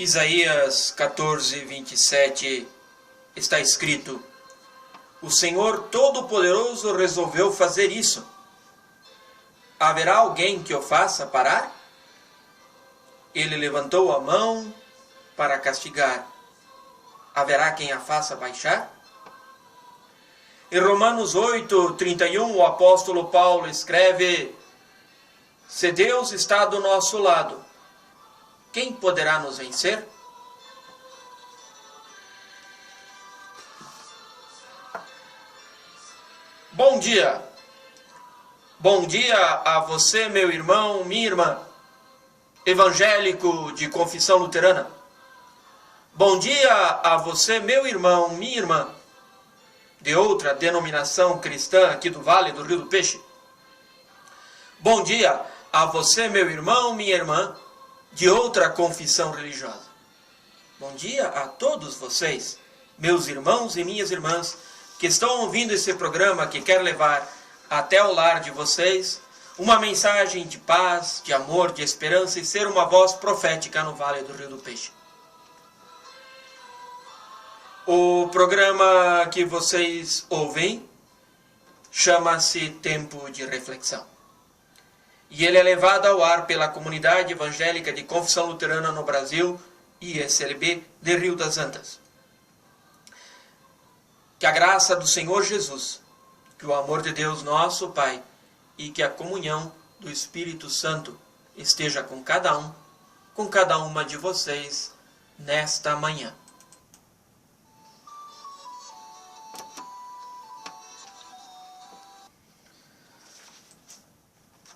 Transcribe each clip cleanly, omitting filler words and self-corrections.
Isaías 14, 27 está escrito: o Senhor Todo-Poderoso resolveu fazer isso. Haverá alguém que o faça parar? Ele levantou a mão para castigar. Haverá quem a faça baixar? Em Romanos 8, 31, o apóstolo Paulo escreve: se Deus está do nosso lado, quem poderá nos vencer? Bom dia! Bom dia a você, meu irmão, minha irmã, evangélico de confissão luterana. Bom dia a você, meu irmão, minha irmã, de outra denominação cristã aqui do Vale do Rio do Peixe. Bom dia a você, meu irmão, minha irmã, de outra confissão religiosa. Bom dia a todos vocês, meus irmãos e minhas irmãs, que estão ouvindo esse programa que quer levar até o lar de vocês uma mensagem de paz, de amor, de esperança e ser uma voz profética no Vale do Rio do Peixe. O programa que vocês ouvem chama-se Tempo de Reflexão. E ele é levado ao ar pela Comunidade Evangélica de Confissão Luterana no Brasil, ISLB, de Rio das Antas. Que a graça do Senhor Jesus, que o amor de Deus nosso Pai e que a comunhão do Espírito Santo esteja com cada uma de vocês nesta manhã.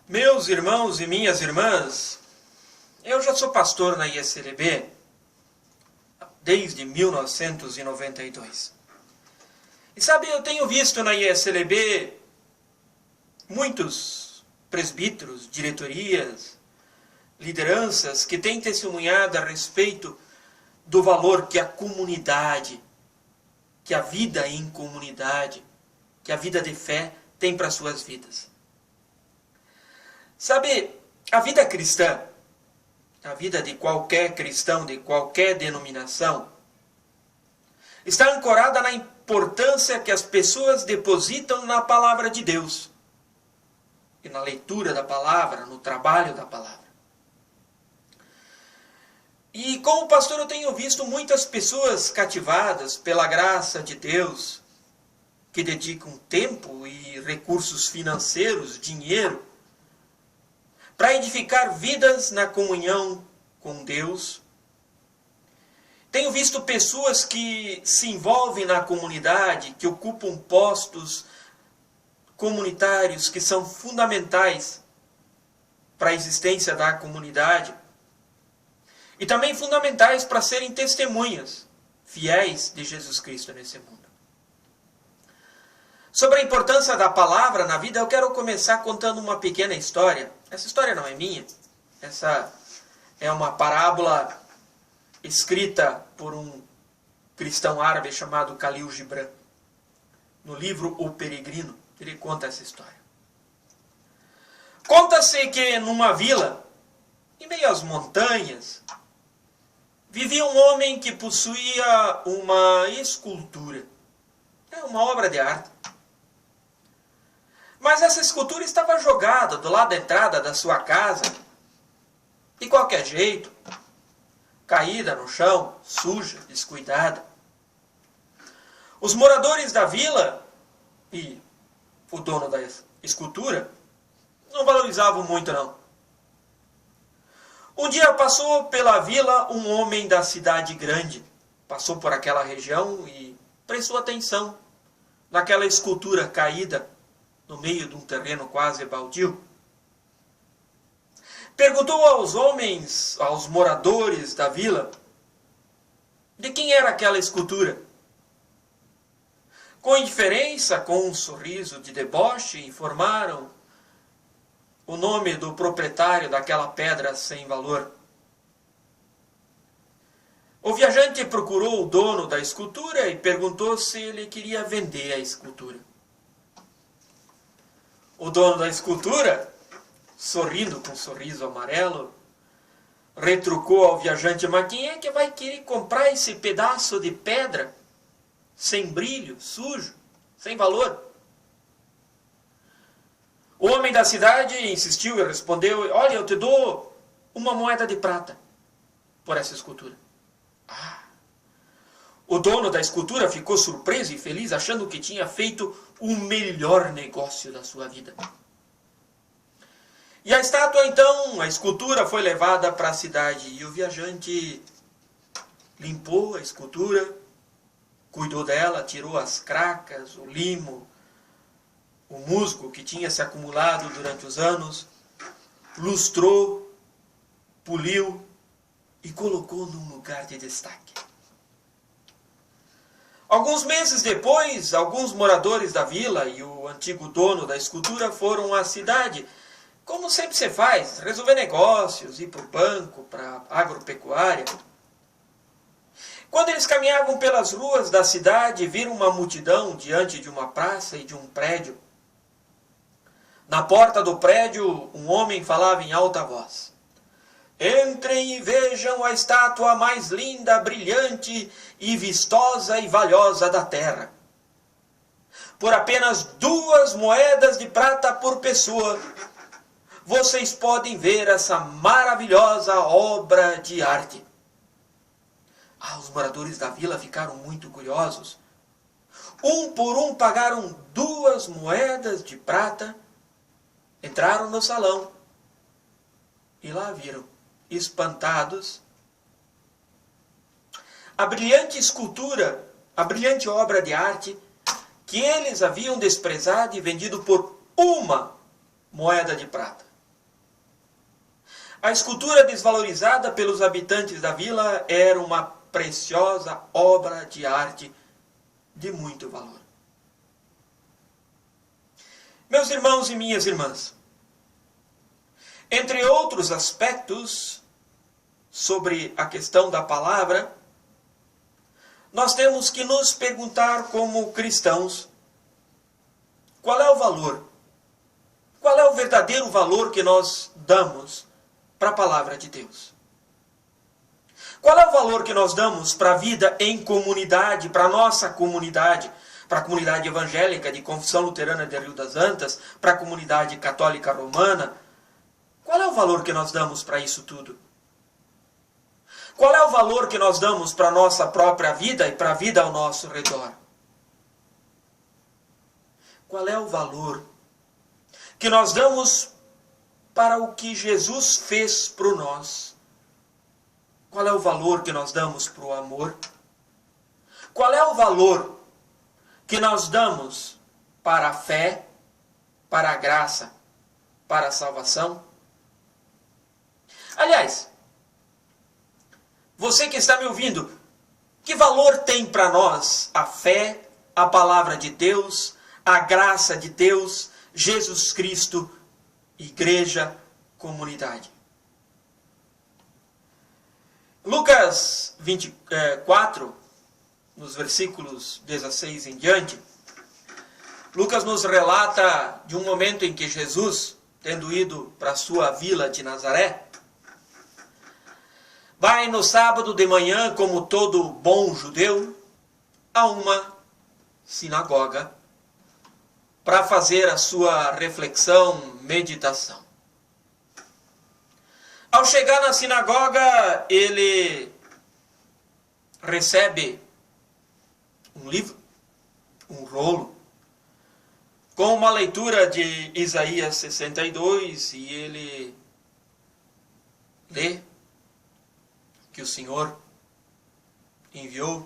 Meus irmãos e minhas irmãs, eu já sou pastor na ISLB desde 1992. E sabe, eu tenho visto na ISLB muitos presbíteros, diretorias, lideranças que têm testemunhado a respeito do valor que a comunidade, que a vida em comunidade, que a vida de fé tem para suas vidas. Sabe, a vida cristã, a vida de qualquer cristão, de qualquer denominação, está ancorada na importância que as pessoas depositam na palavra de Deus. E na leitura da palavra, no trabalho da palavra. E como pastor eu tenho visto muitas pessoas cativadas pela graça de Deus, que dedicam tempo e recursos financeiros, dinheiro, para edificar vidas na comunhão com Deus. Tenho visto pessoas que se envolvem na comunidade, que ocupam postos comunitários que são fundamentais para a existência da comunidade e também fundamentais para serem testemunhas fiéis de Jesus Cristo nesse mundo. Sobre a importância da palavra na vida, eu quero começar contando uma pequena história. Essa história não é minha. Essa é uma parábola escrita por um cristão árabe chamado Khalil Gibran. No livro O Peregrino, ele conta essa história. Conta-se que numa vila, em meio às montanhas, vivia um homem que possuía uma escultura. É uma obra de arte. Mas essa escultura estava jogada do lado da entrada da sua casa, de qualquer jeito, caída no chão, suja, descuidada. Os moradores da vila e o dono da escultura não valorizavam muito, não. Um dia passou pela vila um homem da cidade grande, passou por aquela região e prestou atenção naquela escultura caída no meio de um terreno quase baldio. Perguntou aos homens, aos moradores da vila, de quem era aquela escultura. Com indiferença, com um sorriso de deboche, informaram o nome do proprietário daquela pedra sem valor. O viajante procurou o dono da escultura e perguntou se ele queria vender a escultura. O dono da escultura, sorrindo com um sorriso amarelo, retrucou ao viajante: mas quem é que vai querer comprar esse pedaço de pedra sem brilho, sujo, sem valor? O homem da cidade insistiu e respondeu: olha, eu te dou uma moeda de prata por essa escultura. O dono da escultura ficou surpreso e feliz, achando que tinha feito o melhor negócio da sua vida. E a estátua, então, a escultura foi levada para a cidade. E o viajante limpou a escultura, cuidou dela, tirou as cracas, o limo, o musgo que tinha se acumulado durante os anos, lustrou, poliu e colocou num lugar de destaque. Alguns meses depois, alguns moradores da vila e o antigo dono da escultura foram à cidade, como sempre se faz, resolver negócios, ir para o banco, para a agropecuária. Quando eles caminhavam pelas ruas da cidade, viram uma multidão diante de uma praça e de um prédio. Na porta do prédio, um homem falava em alta voz: entrem e vejam a estátua mais linda, brilhante e vistosa e valiosa da terra. Por apenas 2 moedas de prata por pessoa, vocês podem ver essa maravilhosa obra de arte. Os moradores da vila ficaram muito curiosos. Um por um pagaram 2 moedas de prata, entraram no salão e lá viram, espantados, a brilhante escultura, a brilhante obra de arte que eles haviam desprezado e vendido por 1 moeda de prata. A escultura desvalorizada pelos habitantes da vila era uma preciosa obra de arte de muito valor. Meus irmãos e minhas irmãs, entre outros aspectos sobre a questão da palavra, nós temos que nos perguntar como cristãos, qual é o valor? Qual é o verdadeiro valor que nós damos para a palavra de Deus? Qual é o valor que nós damos para a vida em comunidade, para a nossa comunidade, para a comunidade evangélica de Confissão Luterana de Rio das Antas, para a comunidade católica romana? Qual é o valor que nós damos para isso tudo? Qual é o valor que nós damos para a nossa própria vida e para a vida ao nosso redor? Qual é o valor que nós damos para o que Jesus fez por nós? Qual é o valor que nós damos para o amor? Qual é o valor que nós damos para a fé, para a graça, para a salvação? Aliás, você que está me ouvindo, que valor tem para nós a fé, a palavra de Deus, a graça de Deus, Jesus Cristo, igreja, comunidade? Lucas 24, nos versículos 16 em diante, Lucas nos relata de um momento em que Jesus, tendo ido para a sua vila de Nazaré, vai no sábado de manhã, como todo bom judeu, a uma sinagoga para fazer a sua reflexão, meditação. Ao chegar na sinagoga, ele recebe um livro, um rolo, com uma leitura de Isaías 62, e ele lê que o Senhor enviou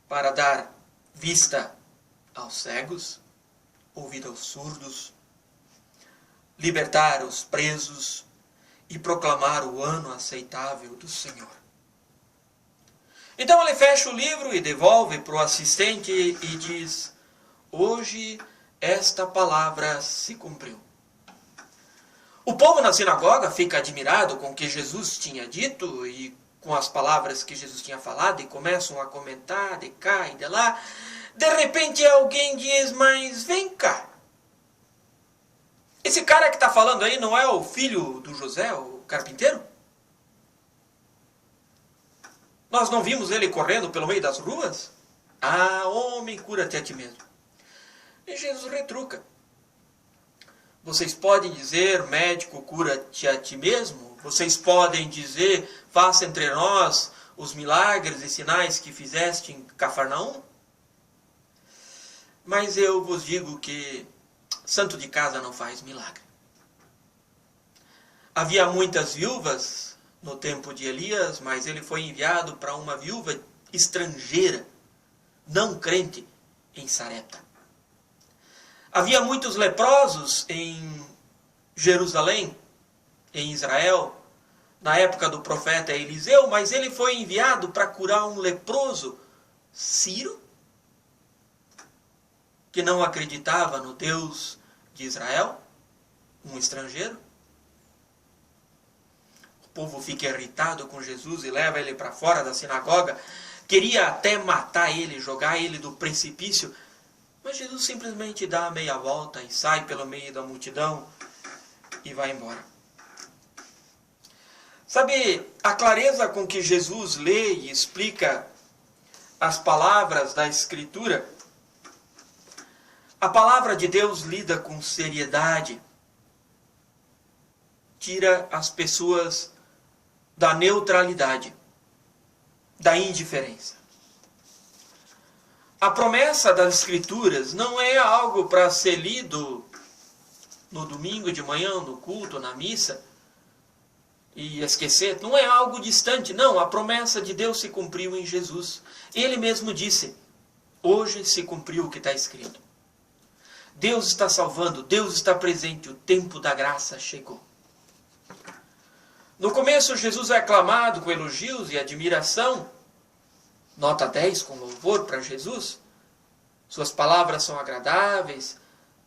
para dar vista aos cegos, ouvido aos surdos, libertar os presos e proclamar o ano aceitável do Senhor. Então ele fecha o livro e devolve para o assistente e diz: hoje esta palavra se cumpriu. O povo na sinagoga fica admirado com o que Jesus tinha dito e com as palavras que Jesus tinha falado e começam a comentar de cá e de lá. De repente alguém diz: mas vem cá, esse cara que está falando aí não é o filho do José, o carpinteiro? Nós não vimos ele correndo pelo meio das ruas? Ah, homem, cura-te a ti mesmo. E Jesus retruca. Vocês podem dizer, médico, cura-te a ti mesmo? Vocês podem dizer, faça entre nós os milagres e sinais que fizeste em Cafarnaum? Mas eu vos digo que santo de casa não faz milagre. Havia muitas viúvas no tempo de Elias, mas ele foi enviado para uma viúva estrangeira, não crente, em Sarepta. Havia muitos leprosos em Jerusalém, em Israel, na época do profeta Eliseu, mas ele foi enviado para curar um leproso Ciro, que não acreditava no Deus de Israel, um estrangeiro. O povo fica irritado com Jesus e leva ele para fora da sinagoga. Queria até matar ele, jogar ele do precipício. Mas Jesus simplesmente dá a meia volta e sai pelo meio da multidão e vai embora. Sabe, a clareza com que Jesus lê e explica as palavras da Escritura, a palavra de Deus lida com seriedade, tira as pessoas da neutralidade, da indiferença. A promessa das Escrituras não é algo para ser lido no domingo de manhã, no culto, na missa, e esquecer. Não é algo distante, não. A promessa de Deus se cumpriu em Jesus. Ele mesmo disse, hoje se cumpriu o que está escrito. Deus está salvando, Deus está presente, o tempo da graça chegou. No começo, Jesus é aclamado com elogios e admiração. Nota 10 com louvor para Jesus. Suas palavras são agradáveis,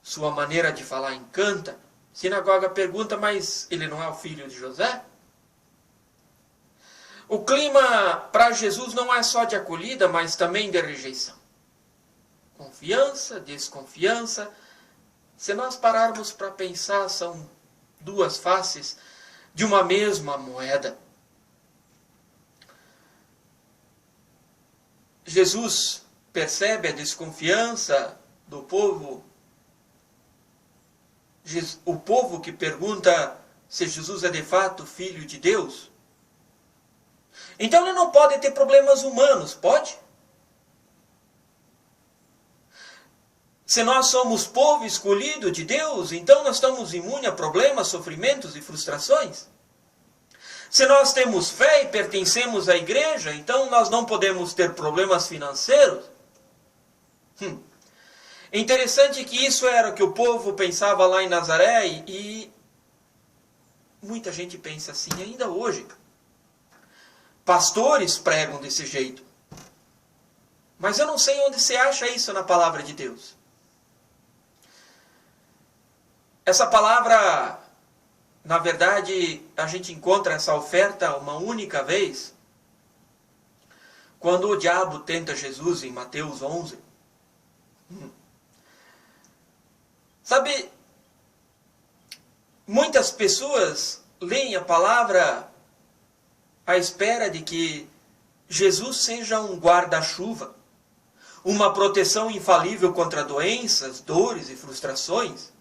sua maneira de falar encanta. Sinagoga pergunta, mas ele não é o filho de José? O clima para Jesus não é só de acolhida, mas também de rejeição. Confiança, desconfiança. Se nós pararmos para pensar, são duas faces de uma mesma moeda. Jesus percebe a desconfiança do povo. O povo que pergunta se Jesus é de fato filho de Deus. Então ele não pode ter problemas humanos, pode? Se nós somos povo escolhido de Deus, então nós estamos imunes a problemas, sofrimentos e frustrações. Se nós temos fé e pertencemos à igreja, então nós não podemos ter problemas financeiros. É interessante que isso era o que o povo pensava lá em Nazaré e muita gente pensa assim ainda hoje. Pastores pregam desse jeito. Mas eu não sei onde você acha isso na palavra de Deus. Essa palavra, na verdade, a gente encontra essa oferta uma única vez, quando o diabo tenta Jesus em Mateus 11. Sabe, muitas pessoas leem a palavra à espera de que Jesus seja um guarda-chuva, uma proteção infalível contra doenças, dores e frustrações.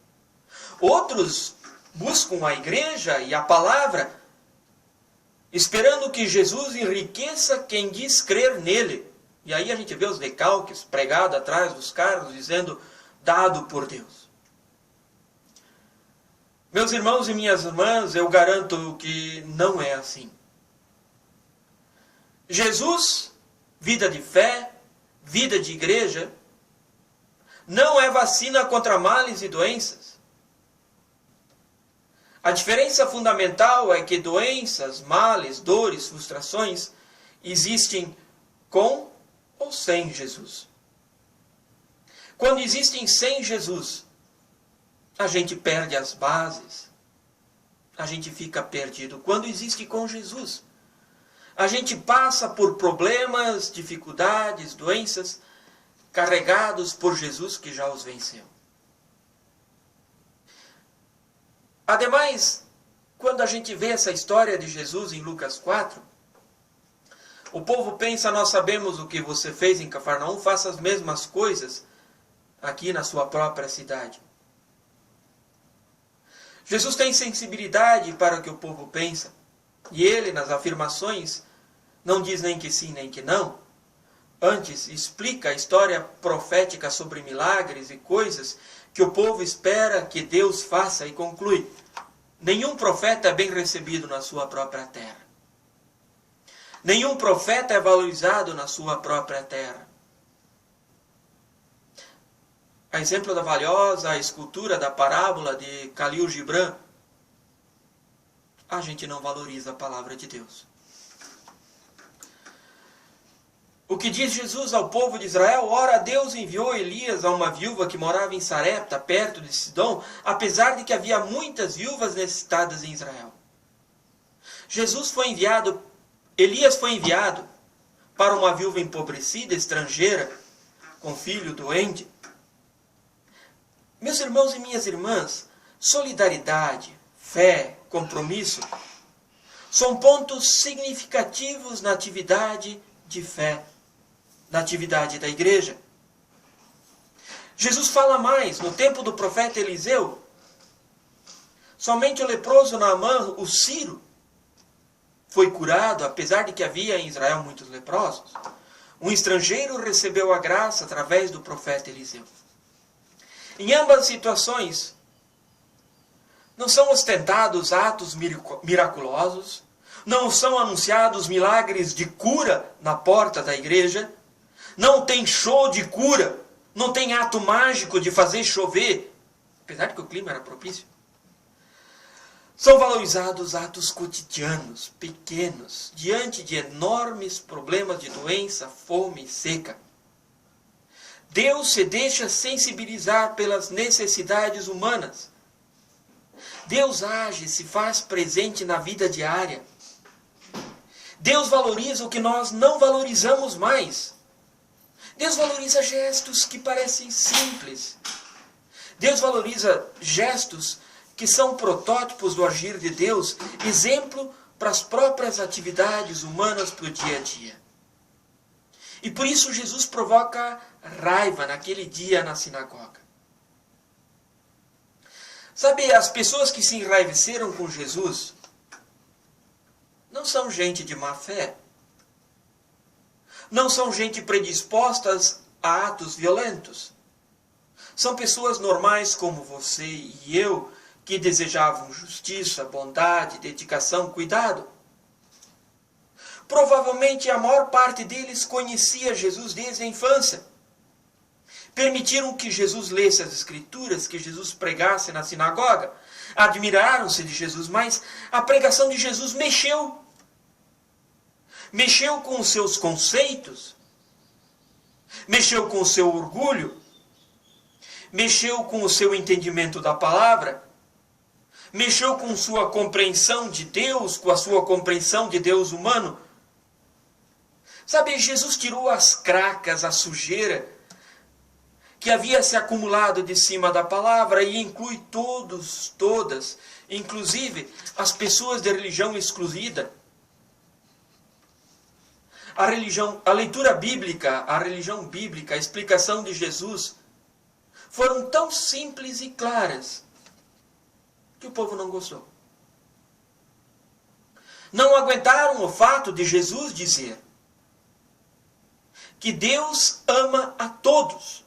Outros buscam a igreja e a palavra, esperando que Jesus enriqueça quem diz crer nele. E aí a gente vê os decalques pregados atrás dos carros, dizendo, dado por Deus. Meus irmãos e minhas irmãs, eu garanto que não é assim. Jesus, vida de fé, vida de igreja, não é vacina contra males e doenças. A diferença fundamental é que doenças, males, dores, frustrações existem com ou sem Jesus. Quando existem sem Jesus, a gente perde as bases, a gente fica perdido. Quando existe com Jesus, a gente passa por problemas, dificuldades, doenças, carregados por Jesus que já os venceu. Ademais, quando a gente vê essa história de Jesus em Lucas 4, O povo pensa, nós sabemos o que você fez em Cafarnaum, faça as mesmas coisas aqui na sua própria cidade. Jesus tem sensibilidade para o que o povo pensa. E ele, nas afirmações, não diz nem que sim, nem que não. Antes, explica a história profética sobre milagres e coisas que o povo espera que Deus faça e conclui: nenhum profeta é bem recebido na sua própria terra. Nenhum profeta é valorizado na sua própria terra. A exemplo da valiosa escultura da parábola de Khalil Gibran, a gente não valoriza a palavra de Deus. O que diz Jesus ao povo de Israel? Ora, Deus enviou Elias a uma viúva que morava em Sarepta, perto de Sidom, apesar de que havia muitas viúvas necessitadas em Israel. Elias foi enviado para uma viúva empobrecida, estrangeira, com filho doente. Meus irmãos e minhas irmãs, solidariedade, fé, compromisso, são pontos significativos na atividade de fé, na atividade da igreja. Jesus fala mais, no tempo do profeta Eliseu, somente o leproso Naamã, o sírio, foi curado, apesar de que havia em Israel muitos leprosos. Um estrangeiro recebeu a graça através do profeta Eliseu. Em ambas situações, não são ostentados atos miraculosos, não são anunciados milagres de cura na porta da igreja, não tem show de cura, não tem ato mágico de fazer chover, apesar de que o clima era propício. São valorizados atos cotidianos, pequenos, diante de enormes problemas de doença, fome e seca. Deus se deixa sensibilizar pelas necessidades humanas. Deus age, se faz presente na vida diária. Deus valoriza o que nós não valorizamos mais. Deus valoriza gestos que parecem simples. Deus valoriza gestos que são protótipos do agir de Deus, exemplo para as próprias atividades humanas para o dia a dia. E por isso Jesus provoca raiva naquele dia na sinagoga. Sabe, as pessoas que se enraiveceram com Jesus não são gente de má fé. Não são gente predispostas a atos violentos. São pessoas normais como você e eu, que desejavam justiça, bondade, dedicação, cuidado. Provavelmente a maior parte deles conhecia Jesus desde a infância. Permitiram que Jesus lesse as Escrituras, que Jesus pregasse na sinagoga. Admiraram-se de Jesus, mas a pregação de Jesus mexeu. Mexeu com os seus conceitos. Mexeu com o seu orgulho. Mexeu com o seu entendimento da palavra. Mexeu com sua compreensão de Deus, com a sua compreensão de Deus humano. Sabe, Jesus tirou as cracas, a sujeira que havia se acumulado de cima da palavra e inclui todos, todas, inclusive as pessoas de religião excluída. A leitura bíblica, a religião bíblica, a explicação de Jesus foram tão simples e claras que o povo não gostou. Não aguentaram o fato de Jesus dizer que Deus ama a todos,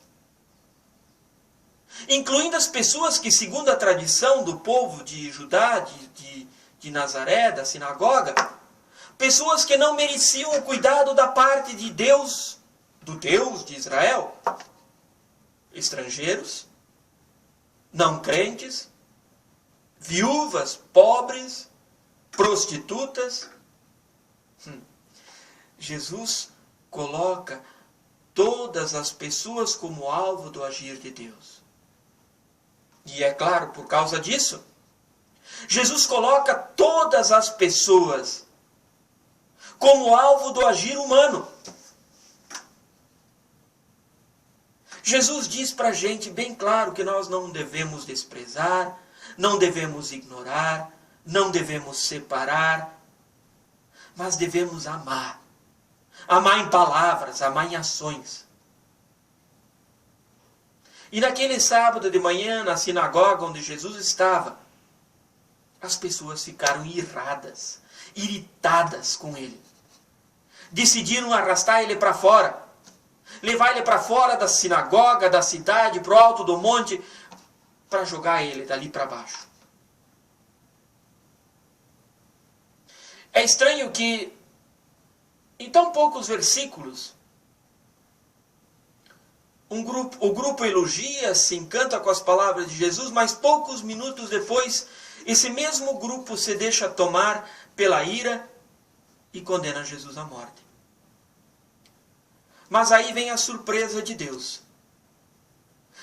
incluindo as pessoas que, segundo a tradição do povo de Judá, de Nazaré, da sinagoga, pessoas que não mereciam o cuidado da parte de Deus, do Deus de Israel, estrangeiros, não crentes, viúvas, pobres, prostitutas. Jesus coloca todas as pessoas como alvo do agir de Deus. E é claro, por causa disso, Jesus coloca todas as pessoas como alvo do agir humano. Jesus diz para a gente bem claro que nós não devemos desprezar, não devemos ignorar, não devemos separar, mas devemos amar. amar em palavras, amar em ações. E naquele sábado de manhã, na sinagoga onde Jesus estava, as pessoas ficaram irritadas com ele. Decidiram arrastar ele para fora, levar ele para fora da sinagoga, da cidade, para o alto do monte, para jogar ele dali para baixo. É estranho que, em tão poucos versículos, o grupo elogia, se encanta com as palavras de Jesus, mas poucos minutos depois, esse mesmo grupo se deixa tomar pela ira e condena Jesus à morte. Mas aí vem a surpresa de Deus.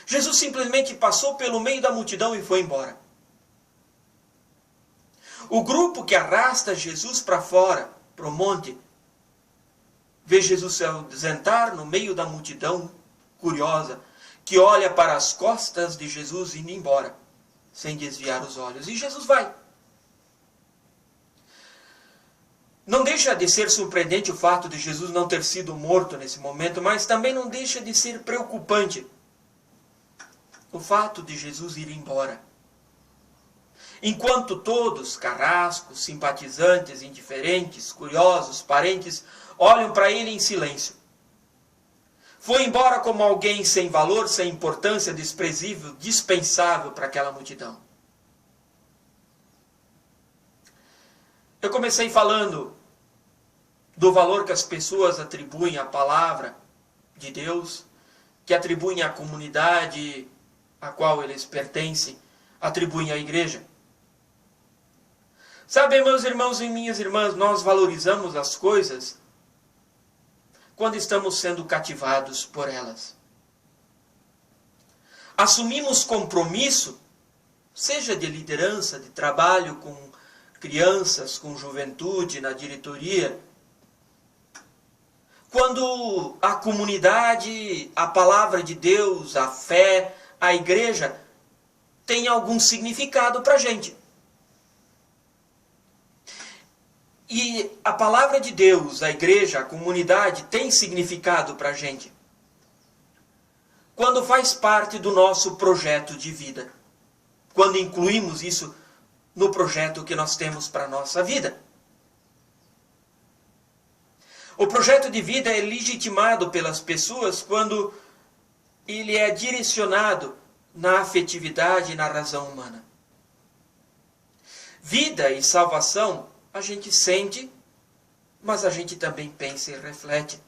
Jesus simplesmente passou pelo meio da multidão e foi embora. O grupo que arrasta Jesus para fora, para o monte, vê Jesus se ausentar no meio da multidão curiosa, que olha para as costas de Jesus indo embora, sem desviar os olhos. E Jesus vai. Não deixa de ser surpreendente o fato de Jesus não ter sido morto nesse momento, mas também não deixa de ser preocupante o fato de Jesus ir embora. Enquanto todos, carrascos, simpatizantes, indiferentes, curiosos, parentes, olham para ele em silêncio. Foi embora como alguém sem valor, sem importância, desprezível, dispensável para aquela multidão. Eu comecei falando do valor que as pessoas atribuem à palavra de Deus, que atribuem à comunidade a qual eles pertencem, atribuem à igreja. Sabe, meus irmãos e minhas irmãs, nós valorizamos as coisas quando estamos sendo cativados por elas. Assumimos compromisso, seja de liderança, de trabalho com crianças, com juventude, na diretoria, quando a comunidade, a palavra de Deus, a fé, a igreja tem algum significado para a gente. E a palavra de Deus, a igreja, a comunidade tem significado para a gente quando faz parte do nosso projeto de vida. Quando incluímos isso no projeto que nós temos para a nossa vida. O projeto de vida é legitimado pelas pessoas quando ele é direcionado na afetividade e na razão humana. Vida e salvação a gente sente, mas a gente também pensa e reflete.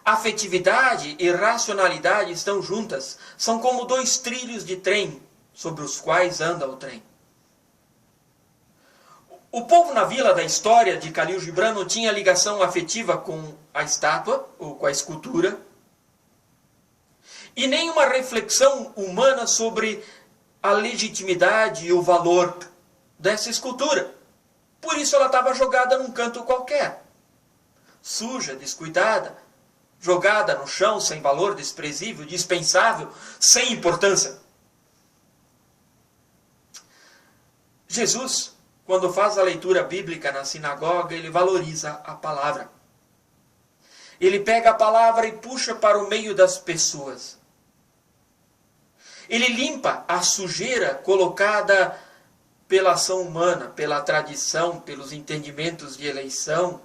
Afetividade e racionalidade estão juntas. São como dois trilhos de trem sobre os quais anda o trem. O povo na vila da história de Khalil Gibran não tinha ligação afetiva com a estátua ou com a escultura, e nem uma reflexão humana sobre a legitimidade e o valor dessa escultura. Por isso ela estava jogada num canto qualquer. Suja, descuidada, jogada no chão, sem valor, desprezível, dispensável, sem importância. Jesus, quando faz a leitura bíblica na sinagoga, ele valoriza a palavra. Ele pega a palavra e puxa para o meio das pessoas. Ele limpa a sujeira colocada pela ação humana, pela tradição, pelos entendimentos de eleição.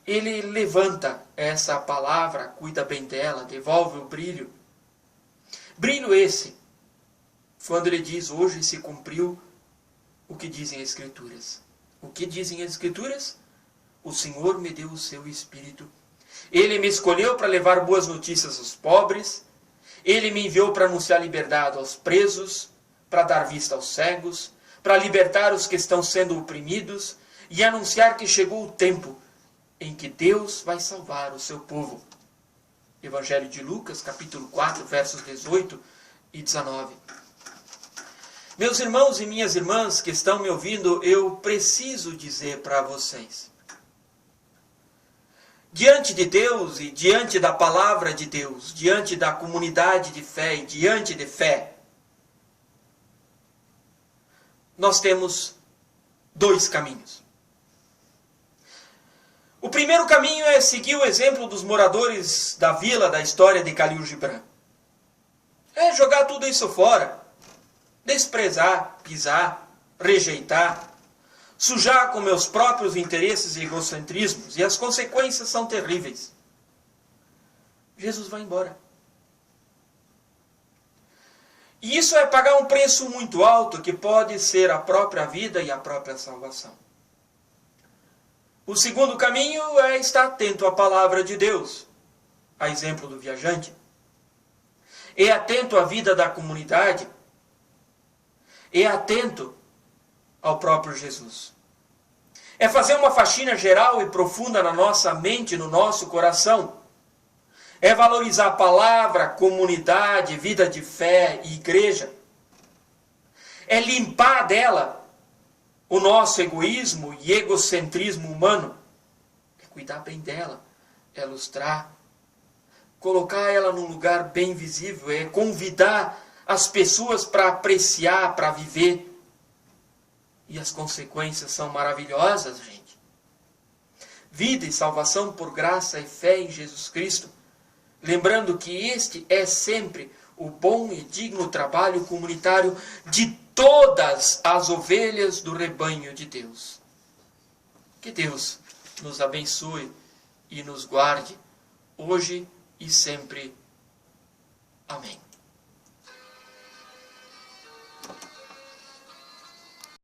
Ele levanta essa palavra, cuida bem dela, devolve o brilho. Brilho esse, quando ele diz, hoje se cumpriu o que dizem as Escrituras. O que dizem as Escrituras? O Senhor me deu o seu Espírito. Ele me escolheu para levar boas notícias aos pobres. Ele me enviou para anunciar liberdade aos presos, para dar vista aos cegos, para libertar os que estão sendo oprimidos e anunciar que chegou o tempo em que Deus vai salvar o seu povo. Evangelho de Lucas, capítulo 4, versos 18 e 19. Meus irmãos e minhas irmãs que estão me ouvindo, eu preciso dizer para vocês. Diante de Deus e diante da palavra de Deus, diante da comunidade de fé e diante de fé, nós temos dois caminhos. O primeiro caminho é seguir o exemplo dos moradores da vila da história de Khalil Gibran. É jogar tudo isso fora. Desprezar, pisar, rejeitar, sujar com meus próprios interesses e egocentrismos, e as consequências são terríveis. Jesus vai embora. E isso é pagar um preço muito alto, que pode ser a própria vida e a própria salvação. O segundo caminho é estar atento à palavra de Deus, a exemplo do viajante. É atento à vida da comunidade. É atento ao próprio Jesus. É fazer uma faxina geral e profunda na nossa mente, no nosso coração. É valorizar a palavra, comunidade, vida de fé e igreja. É limpar dela o nosso egoísmo e egocentrismo humano. É cuidar bem dela. É lustrar. Colocar ela num lugar bem visível. É convidar as pessoas para apreciar, para viver. E as consequências são maravilhosas, gente. Vida e salvação por graça e fé em Jesus Cristo. Lembrando que este é sempre o bom e digno trabalho comunitário de todas as ovelhas do rebanho de Deus. Que Deus nos abençoe e nos guarde, hoje e sempre. Amém.